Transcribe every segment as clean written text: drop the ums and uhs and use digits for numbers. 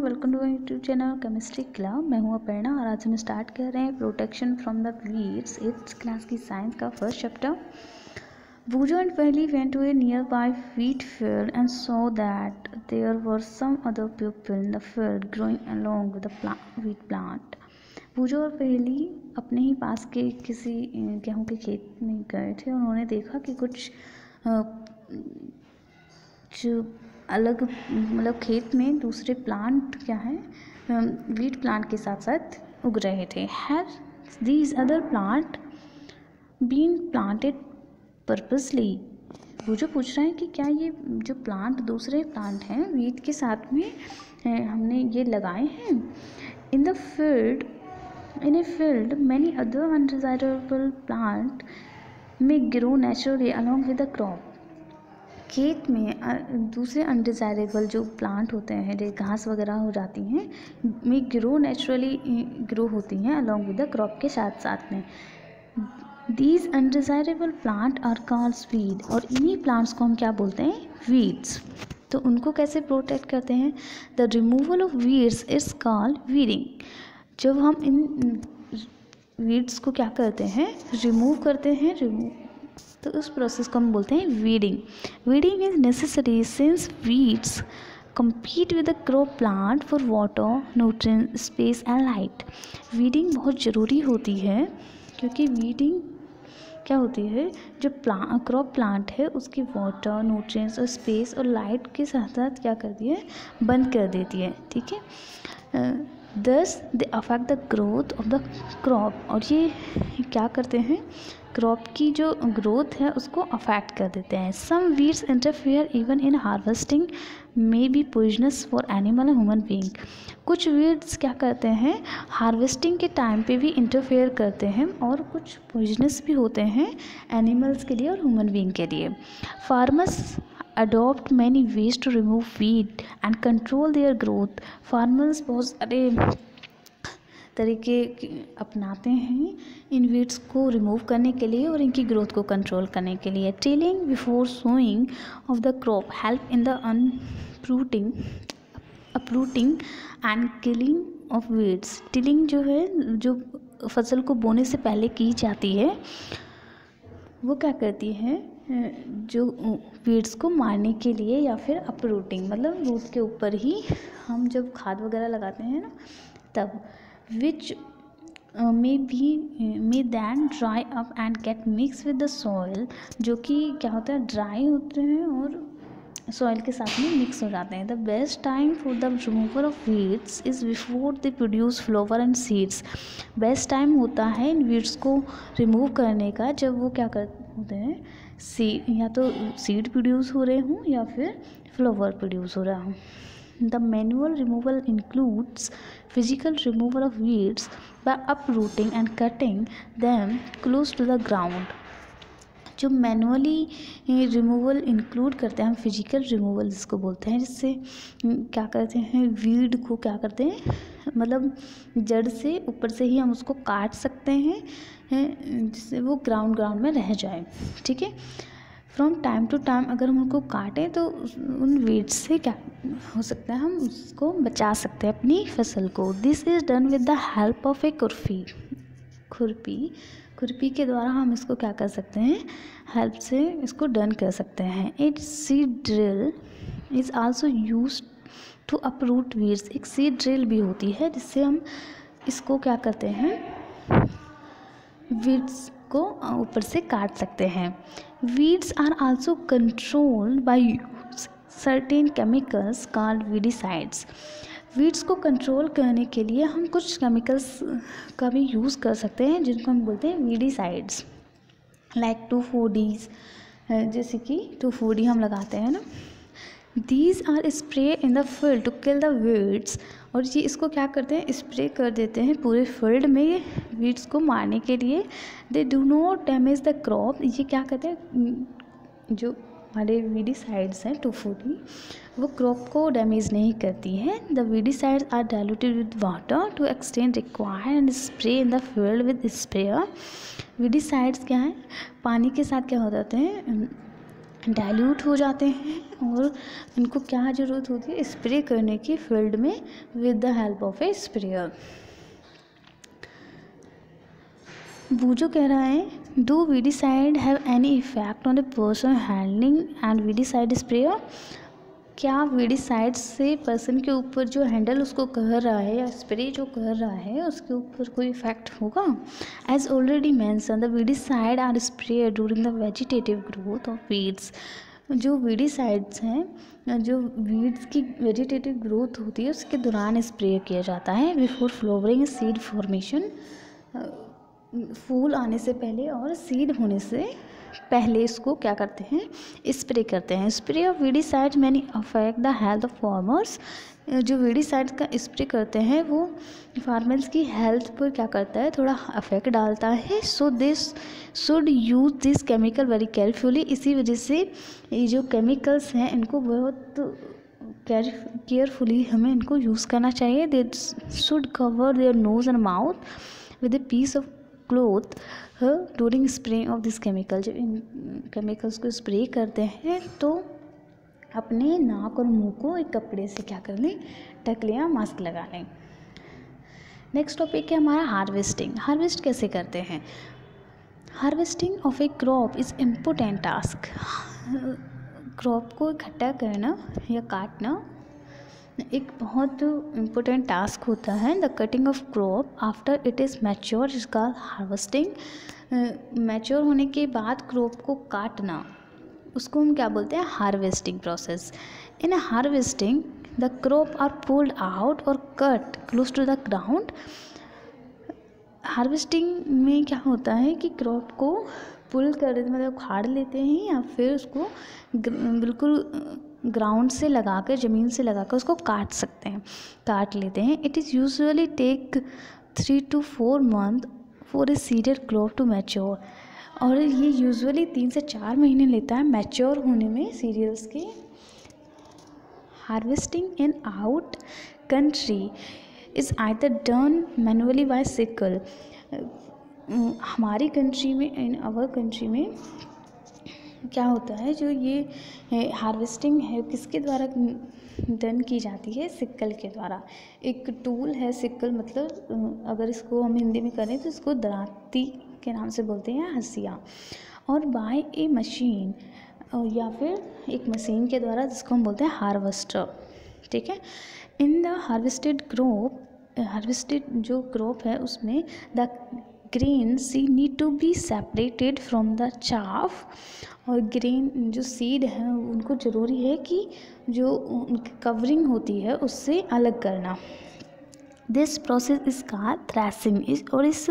Welcome to YouTube channel chemistry club. मैं हूँ अपर्णा और आज हम स्टार्ट कर रहे हैं protection from the weeds 8th class की साइंस का first chapter. Bujo and Paheli went to a nearby wheat field and saw that there were some other people in the field growing along with the wheat plant. बूजो और पहेली अपने ही पास के किसी गेहूं के खेत में गए थे। उन्होंने देखा कि कुछ जो अलग मतलब खेत में दूसरे प्लांट क्या है वीट प्लांट के साथ साथ उग रहे थे। Have these other plant been planted purposely. बूजो पूछ रहे हैं कि क्या ये जो प्लांट दूसरे प्लांट हैं वीट के साथ में हमने ये लगाए हैं। इन a field many other undesirable plant may grow naturally along with the crop. खेत में दूसरे अनडिज़ायरेबल जो प्लांट होते हैं जो घास वगैरह हो जाती हैं में नेचुरली ग्रो होती हैं अलॉन्ग विद द क्रॉप के साथ साथ में। These undesirable plant are called weed, और इन्हीं प्लांट्स को हम क्या बोलते हैं, वीड्स। तो उनको कैसे प्रोटेक्ट करते हैं, the removal of weeds is called weeding. जब हम इन वीड्स को क्या करते हैं, रिमूव करते हैं, तो उस प्रोसेस को हम बोलते हैं weeding. Weeding is necessary since weeds compete with the crop plant for water, nutrients, space and light. Weeding बहुत ज़रूरी होती है क्योंकि वीडिंग क्या होती है, जो क्रॉप प्लांट है उसकी वाटर, न्यूट्रिएंट्स और स्पेस और लाइट के साथ साथ क्या करती है, बंद कर देती है। ठीक है, दस they affect the growth of the crop, और ये क्या करते हैं, क्रॉप की जो ग्रोथ है उसको अफेक्ट कर देते हैं। Some weeds interfere even in harvesting may be poisonous for animal and human being. कुछ वीड्स क्या करते हैं, हार्वेस्टिंग के टाइम पे भी इंटरफेयर करते हैं और कुछ पॉइजनस भी होते हैं एनिमल्स के लिए और ह्यूमन बीइंग के लिए। Farmers adopt many ways to remove weed and control their growth. Farmers बहुत सारे तरीके अपनाते हैं इन वीड्स को रिमूव करने के लिए और इनकी ग्रोथ को कंट्रोल करने के लिए। Tilling before sowing of the crop help in the uprooting and killing of weeds. Tilling जो है, जो फसल को बोने से पहले की जाती है, वो क्या करती है, जो वीड्स को मारने के लिए, या फिर अपरूटिंग मतलब रूट के ऊपर ही हम जब खाद वगैरह लगाते हैं ना तब, which may then dry up and get mix with the soil, जो कि क्या होता है, ड्राई होते हैं और सॉइल के साथ में मिक्स हो जाते हैं। The best time for the removal of weeds is before they produce flower and seeds. Best time होता है इन वीड्स को रिमूव करने का जब वो क्या होते हैं, या तो सीड प्रोड्यूस हो रहे हों या फिर फ्लावर प्रोड्यूस हो रहा हो। The manual removal includes physical removal of weeds by uprooting and cutting them close to the ground. जो मैनुअली रिमूवल इंक्लूड करते हैं, हम फिजिकल रिमूवल जिसको बोलते हैं, जिससे क्या करते हैं, वीड को क्या करते हैं, मतलब जड़ से ऊपर से ही हम उसको काट सकते हैं जिससे वो ग्राउंड में रह जाए। ठीक है, फ्रॉम टाइम टू टाइम अगर हम उनको काटें तो उन वीड्स से क्या हो सकता है, हम उसको बचा सकते हैं अपनी फसल को। This is done with the help of a खुरपी के द्वारा हम इसको क्या कर सकते हैं, हेल्प से इसको डन कर सकते हैं। एक seed drill is also use to uproot weeds. एक सीड ड्रिल भी होती है जिससे हम इसको क्या करते हैं, वीड्स को ऊपर से काट सकते हैं। Weeds are also controlled by certain chemicals called weedicides. Weeds को कंट्रोल करने के लिए हम कुछ केमिकल्स का भी यूज़ कर सकते हैं जिनको हम बोलते हैं वीडिसाइड्स, लाइक 2,4-Ds, जैसे कि 2,4-D हम लगाते हैं ना। These are spray in the field to kill the weeds, और ये इसको क्या करते हैं, स्प्रे कर देते हैं पूरे फील्ड में वीड्स को मारने के लिए। They do not damage the crop. ये क्या करते हैं, जो हमारे वीडिसाइड्स हैं 2,4-D, वो क्रॉप को डैमेज नहीं करती है। The weedicides are diluted with water to extend required and spray in the field with sprayer. Weedicides क्या है, पानी के साथ क्या हो जाते हैं, डाइल्यूट हो जाते हैं और इनको क्या ज़रूरत होती है, स्प्रे करने की फील्ड में with the help of a sprayer. बूजो कह रहा है, do weedicide have any effect on the person handling and weedicide sprayer? क्या वीडिसाइड से पर्सन के ऊपर जो हैंडल उसको कर रहा है या स्प्रे जो कर रहा है उसके ऊपर कोई इफेक्ट होगा? As already mention the weedicide are spray during the vegetative growth of weeds. जो वीडिसाइड्स हैं, जो वीड्स की वेजिटेटिव ग्रोथ होती है उसके दौरान स्प्रे किया जाता है। बिफोर फ्लावरिंग, सीड फॉर्मेशन, फूल आने से पहले और सीड होने से पहले इसको क्या करते हैं, स्प्रे करते हैं। Spray of weedicides many affect the health of farmers. जो वीडिसाइड्स का स्प्रे करते हैं वो फार्मर्स की हेल्थ पर क्या करता है, थोड़ा अफेक्ट डालता है। So this should use this chemical very carefully. इसी वजह से ये जो केमिकल्स हैं इनको बहुत केयरफुली हमें इनको यूज़ करना चाहिए। They should cover their nose and mouth with a piece of cloth during spray of this chemical. जब इन केमिकल्स को स्प्रे करते हैं तो अपने नाक और मुंह को एक कपड़े से क्या कर लें, ढक लें या मास्क लगा लें। नेक्स्ट टॉपिक है हमारा हार्वेस्टिंग। हार्वेस्ट कैसे करते हैं? Harvesting of A crop is important task. Crop को इकट्ठा करना या काटना एक बहुत इम्पोर्टेंट टास्क होता है। The cutting of crop after it is mature is called harvesting. Mature होने के बाद क्रॉप को काटना, उसको हम क्या बोलते हैं, harvesting process. In harvesting the crop are pulled out और cut close to the ground. Harvesting में क्या होता है कि क्रॉप को पुल कर मतलब उखाड़ लेते हैं या फिर उसको बिल्कुल ग्राउंड से लगाकर, ज़मीन से लगाकर उसको काट लेते हैं। It is usually take 3 to 4 months for a cereal crop to mature. और ये यूजुअली 3 से 4 महीने लेता है मैच्योर होने में सीरियल्स के। Harvesting in out country is either done manually by sickle. हमारी कंट्री में, इन आवर कंट्री में क्या होता है, जो ये हार्वेस्टिंग है किसके द्वारा डन की जाती है, सिक्कल के द्वारा। एक टूल है सिक्कल, मतलब अगर इसको हम हिंदी में करें तो इसको दराती के नाम से बोलते हैं, हंसिया। और बाय ए मशीन, या फिर एक मशीन के द्वारा जिसको हम बोलते हैं हार्वेस्टर। ठीक है। इन द हार्वेस्टेड जो क्रॉप है उसमें the grain seed need to be separated from the chaff. और ग्रेन जो सीड है उनको ज़रूरी है कि जो उनकी कवरिंग होती है उससे अलग करना। This process is called threshing. और इस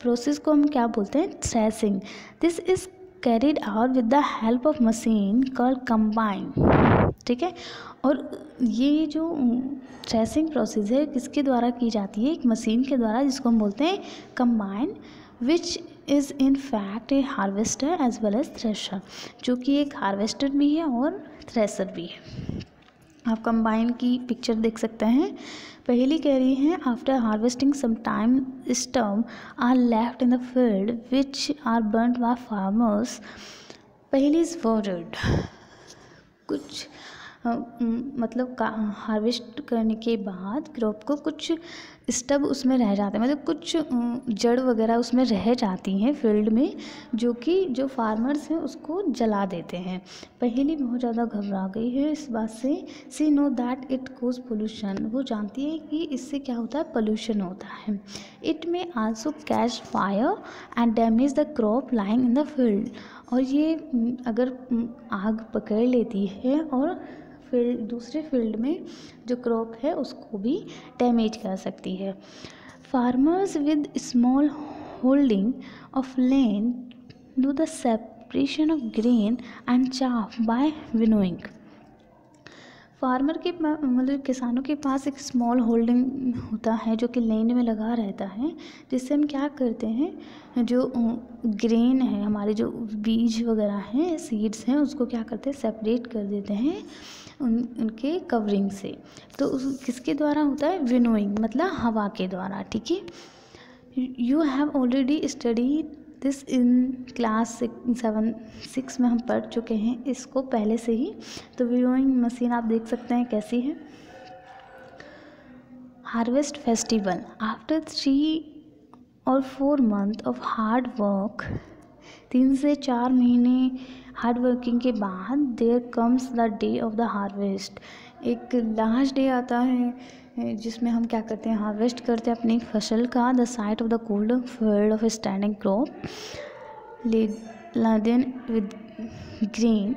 प्रोसेस को हम क्या बोलते हैं, threshing. This is carried out with the help of machine called combine. ठीक है। और ये जो थ्रेसिंग प्रोसेस है किसके द्वारा की जाती है, एक मशीन के द्वारा जिसको हम बोलते हैं combine, which is in fact a harvester as well as thresher, जो कि एक हार्वेस्टर भी है और थ्रेशर भी है। आप कंबाइन की पिक्चर देख सकते हैं। पहली कह रही है after harvesting some time stump are left in the field which are burned by farmers. पहली इज वर्डेड, कुछ मतलब हार्वेस्ट करने के बाद क्रॉप को कुछ स्टब उसमें रह जाते हैं, मतलब कुछ जड़ वगैरह उसमें रह जाती हैं फील्ड में, जो कि जो फार्मर्स हैं उसको जला देते हैं। पहली बहुत ज़्यादा घबरा गई है इस बात से। See no that it cause pollution, वो जानती है कि इससे क्या होता है, पोल्यूशन होता है। इट में also catch fire and damage the crop lying in the field. और ये अगर आग पकड़ लेती है और दूसरे फील्ड में जो क्रॉप है उसको भी डैमेज कर सकती है। Farmers with small holding of land do the separation of grain and chaff by winnowing. Farmer के मतलब किसानों के पास एक स्मॉल होल्डिंग होता है जो कि लैंड में लगा रहता है, जिससे हम क्या करते हैं, जो ग्रेन है, हमारे जो बीज वगैरह हैं, सीड्स हैं, उसको क्या करते हैं, सेपरेट कर देते हैं उनके कवरिंग से। तो किसके द्वारा होता है, विनोइंग, मतलब हवा के द्वारा। ठीक है। You have already studied this in class 6 में हम पढ़ चुके हैं इसको पहले से ही। तो व्यूइंग मशीन आप देख सकते हैं कैसी है। हार्वेस्ट फेस्टिवल, आफ्टर 3 और 4 मंथ ऑफ हार्ड वर्क, 3 से 4 महीने हार्ड वर्किंग के बाद there comes the day of the harvest. एक लास्ट डे आता है जिसमें हम क्या करते हैं, हार्वेस्ट करते हैं अपनी फसल का। The site of the cold field of standing crop laden with grain